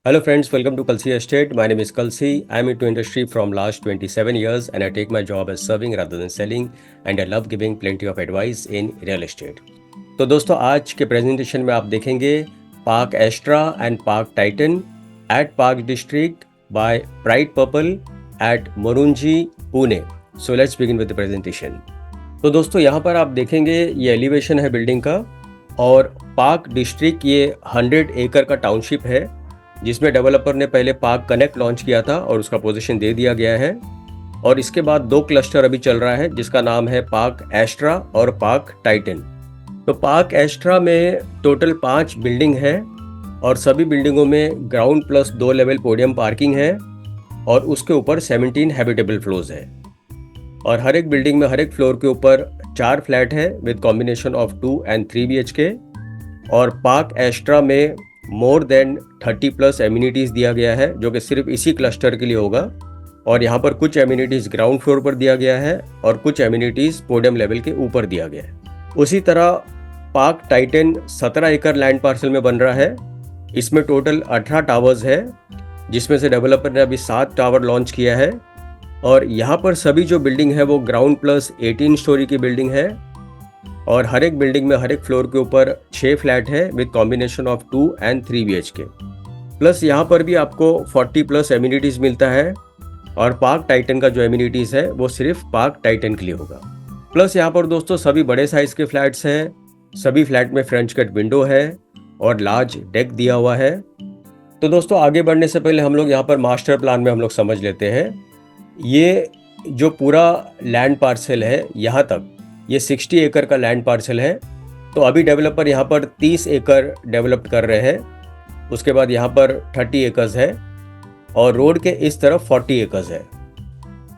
Hello friends, welcome to Kalsi Estate. My name is Kalsi. I'm into industry from last 27 years and I take my job as serving rather than selling and I love giving plenty of advice in real estate. तो दोस्तों आज के presentation में आप देखेंगे Park Astra and Park Titan at Park District by Pride Purple at Marunji Pune. So let's begin with the presentation. तो दोस्तों यहाँ पर आप देखेंगे ये एलिवेशन है बिल्डिंग का और पार्क डिस्ट्रिक्ट ये 100 एकड़ का टाउनशिप है जिसमें डेवलपर ने पहले पार्क कनेक्ट लॉन्च किया था और उसका पोजीशन दे दिया गया है. और इसके बाद 2 क्लस्टर अभी चल रहा है जिसका नाम है पार्क एस्ट्रा और पार्क टाइटन. तो पार्क एस्ट्रा में टोटल 5 बिल्डिंग है और सभी बिल्डिंगों में ground plus 2 level podium parking है और उसके ऊपर 17 हैबिटेबल फ्लोर्स है. और हर एक बिल्डिंग में हर एक फ्लोर के ऊपर 4 फ्लैट है with combination of 2 and 3 BHK. और पार्क एस्ट्रा में मोर देन 30 प्लस एमिनिटीज़ दिया गया है जो कि सिर्फ इसी क्लस्टर के लिए होगा. और यहाँ पर कुछ एमिनिटीज़ ग्राउंड फ्लोर पर दिया गया है और कुछ एमिनिटीज़ पोडियम लेवल के ऊपर दिया गया है. उसी तरह पार्क टाइटन 17 एकड़ लैंड पार्सल में बन रहा है. इसमें टोटल 18 टावर्स है जिसमें से डेवलपर ने अभी 7 टावर लॉन्च किया है. और यहाँ पर सभी जो बिल्डिंग है वो ग्राउंड प्लस 18 स्टोरी की बिल्डिंग है और हर एक बिल्डिंग में हर एक फ्लोर के ऊपर 6 फ्लैट है with combination of 2 and 3 BHK. Plus यहाँ पर भी आपको 40 प्लस एमिनिटीज़ मिलता है और पार्क टाइटन का जो एमिनिटीज़ है वो सिर्फ पार्क टाइटन के लिए होगा. प्लस यहाँ पर दोस्तों सभी बड़े साइज़ के फ्लैट्स हैं. सभी फ्लैट में फ्रेंच कट विंडो है और लार्ज डेक दिया हुआ है. तो दोस्तों आगे बढ़ने से पहले हम लोग यहाँ पर मास्टर प्लान में हम लोग समझ लेते हैं. ये जो पूरा लैंड पार्सल है यहाँ तक ये 60 एकड़ का लैंड पार्सल है. तो अभी डेवलपर यहाँ पर 30 एकड़ डेवलप कर रहे हैं. उसके बाद यहाँ पर 30 एकर्स है और रोड के इस तरफ 40 एकर्स है.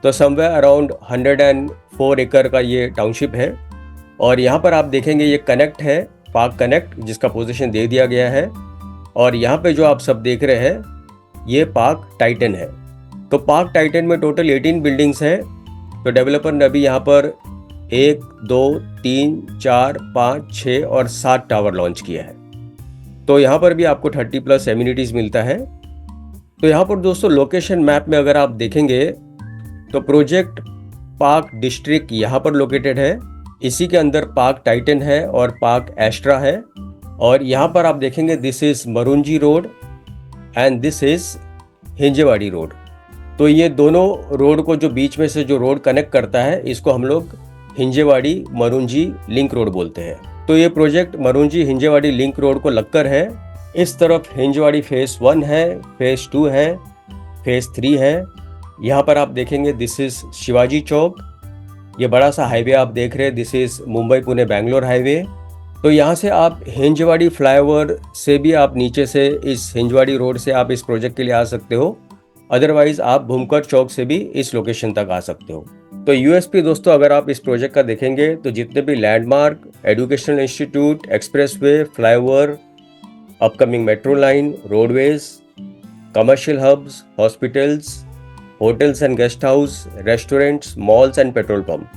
तो समवेयर अराउंड 104 एकड़ का ये टाउनशिप है. और यहाँ पर आप देखेंगे ये कनेक्ट है पार्क कनेक्ट जिसका पोजीशन दे दिया गया है. और यहाँ पे जो आप सब देख रहे हैं ये पार्क टाइटन है. तो पार्क टाइटन में टोटल 18 बिल्डिंग्स हैं. तो डेवलपर ने अभी यहाँ पर 1, 2, 3, 4, 5, 6 और 7 टावर लॉन्च किया है. तो यहाँ पर भी आपको 30 प्लस एमिनिटीज़ मिलता है. तो यहाँ पर दोस्तों लोकेशन मैप में अगर आप देखेंगे तो प्रोजेक्ट पार्क डिस्ट्रिक्ट यहाँ पर लोकेटेड है. इसी के अंदर पार्क टाइटन है और पार्क एस्ट्रा है. और यहाँ पर आप देखेंगे this is Marunji road and this is Hinjewadi road. तो ये दोनों रोड को जो बीच में से जो रोड कनेक्ट करता है इसको हम लोग हिंजेवाड़ी मरुंजी लिंक रोड बोलते हैं. तो ये project Marunji Hinjewadi link road को लगकर है. इस तरफ हिंजेवाड़ी फेज़ 1 है, फेज़ 2 है, फेज़ 3 है. यहाँ पर आप देखेंगे दिस इज़ शिवाजी चौक. ये बड़ा सा हाईवे आप देख रहे हैं this is Mumbai Pune Bangalore highway. तो यहाँ से आप हिंजवाड़ी फ्लाईओवर से भी आप नीचे से इस हिंजवाड़ी रोड से आप इस प्रोजेक्ट के लिए आ सकते हो. अदरवाइज आप भूमकर चौक से भी इस लोकेशन तक आ सकते हो. तो यूएसपी दोस्तों अगर आप इस प्रोजेक्ट का देखेंगे तो जितने भी landmark, educational institute, expressway, flyover, upcoming metro line, roadways, commercial hubs, hospitals, hotels and guest house, restaurants, malls and petrol pump,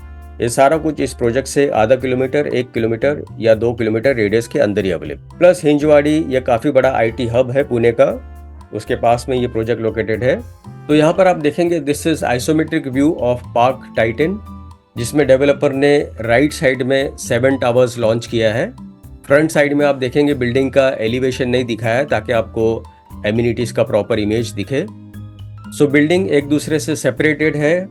ये सारा कुछ इस प्रोजेक्ट से आधा किलोमीटर, 1 किलोमीटर या 2 किलोमीटर रेडियस के अंदर ही अवेलेबल. प्लस हिंजवाड़ी ये काफ़ी बड़ा आईटी हब है पुणे का, उसके पास में ये प्रोजेक्ट लोकेटेड है. तो यहाँ पर आप देखेंगे this is isometric view of park Titan जिसमें डेवलपर ने राइट साइड में 7 टावर्स लॉन्च किया है. फ्रंट साइड में आप देखेंगे बिल्डिंग का एलिवेशन नहीं दिखाया है ताकि आपको एमिनिटीज़ का प्रॉपर इमेज दिखे. सो बिल्डिंग एक दूसरे से सेपरेटेड है.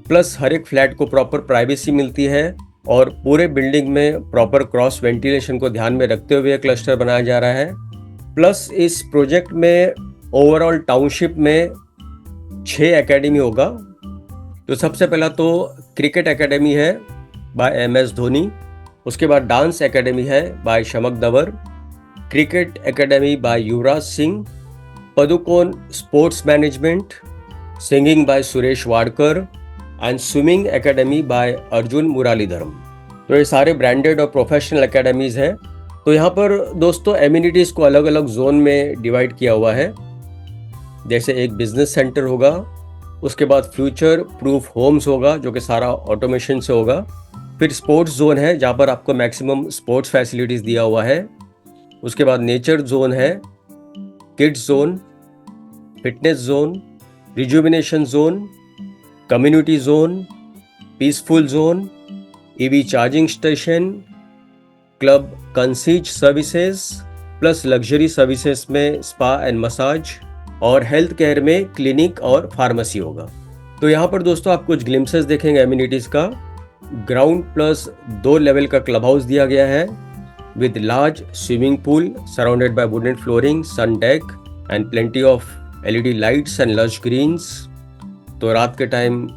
प्लस हर एक फ्लैट को प्रॉपर प्राइवेसी मिलती है और पूरे बिल्डिंग में प्रॉपर क्रॉस वेंटिलेशन को ध्यान में रखते हुए क्लस्टर बनाया जा रहा है. प्लस इस प्रोजेक्ट में ओवरऑल टाउनशिप में 6 एकेडमी होगा. तो सबसे पहला तो क्रिकेट एकेडमी है बाय MS धोनी. उसके बाद डांस एकेडमी है by Shiamak Davar, cricket academy by Yuvraj Singh, Padukone sports management, singing by Suresh Wadkar and swimming academy by Arjun Muralidharan. तो ये सारे ब्रांडेड और प्रोफेशनल एकेडमीज़ हैं. तो यहाँ पर दोस्तों एमिनिटीज़ को अलग अलग जोन में डिवाइड किया हुआ है. जैसे एक बिजनेस सेंटर होगा, उसके बाद फ्यूचर प्रूफ होम्स होगा जो कि सारा ऑटोमेशन से होगा. फिर स्पोर्ट्स जोन है जहाँ पर आपको मैक्सिमम स्पोर्ट्स फैसिलिटीज़ दिया हुआ है. उसके बाद नेचर जोन है, kids zone, fitness zone, rejuvenation zone, community zone, peaceful zone, EV charging station, club concierge services plus luxury services में स्पा एंड मसाज और हेल्थ केयर में क्लिनिक और फार्मेसी होगा। तो यहाँ पर दोस्तों आप कुछ ग्लिम्सेस देखेंगे एमिनिटीज का। ग्राउंड प्लस 2 लेवल का क्लब हाउस दिया गया है with large swimming pool surrounded by wooden flooring, sun deck and plenty of LED lights and lush greens. तो रात के टाइम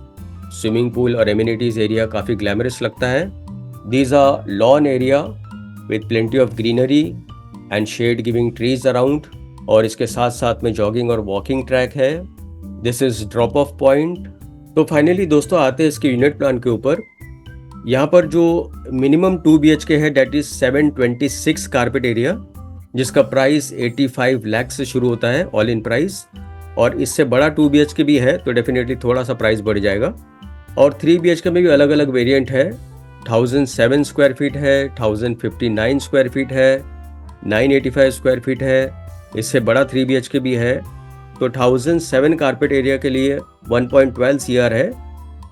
स्विमिंग पूल और एमिनिटीज एरिया काफ़ी ग्लैमरस लगता है। These are lawn area with plenty of greenery and shade giving trees around, और इसके साथ साथ में जॉगिंग और वॉकिंग ट्रैक है। This is drop of point. तो फाइनली दोस्तों आते हैं इसके यूनिट प्लान के ऊपर। यहाँ पर जो मिनिमम 2 BHK है डेट इज 726 कारपेट एरिया, जिसका प्राइस 85 लाख से शुरू होता है ऑल इन प्राइस, और इससे बड़ा 2 BHK भी है तो डेफिनेटली थोड़ा सा प्राइस बढ़ जाएगा। और 3 BHK में भी अलग अलग वेरिएंट है। 1007 स्क्वायर फीट है, 1059 स्क्वायर फीट है, 985 स्क्वायर फीट है, इससे बड़ा 3 BHK भी है। तो 1007 कारपेट एरिया के लिए 1.12 CR है।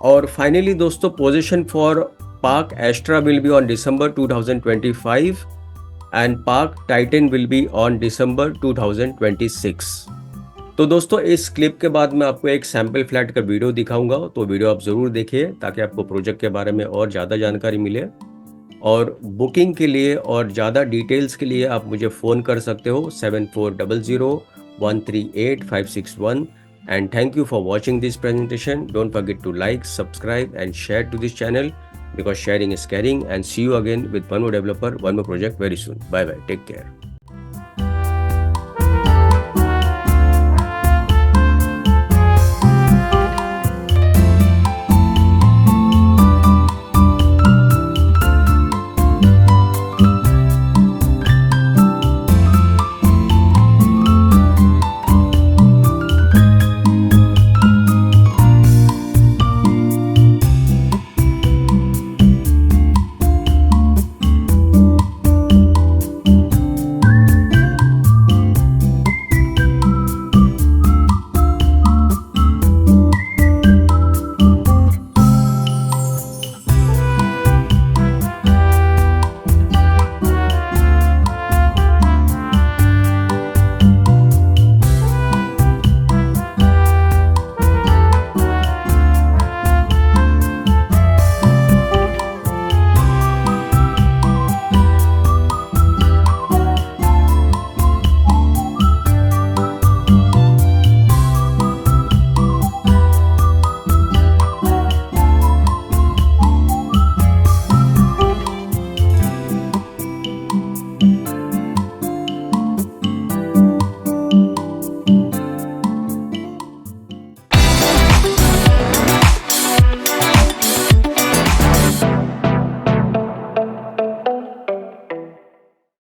और फाइनली दोस्तों position for Park Astra will be on December 2025 and Park Titan will be on December 2026। तो दोस्तों इस क्लिप के बाद मैं आपको एक सैम्पल फ्लैट का वीडियो दिखाऊंगा, तो वीडियो आप ज़रूर देखिए ताकि आपको प्रोजेक्ट के बारे में और ज़्यादा जानकारी मिले। और बुकिंग के लिए और ज़्यादा डिटेल्स के लिए आप मुझे फ़ोन कर सकते हो 7400138561। And thank you for watching this presentation. Don't forget to like, subscribe and share to this channel because sharing is caring, and see you again with one more developer, one more project very soon. Bye bye, take care.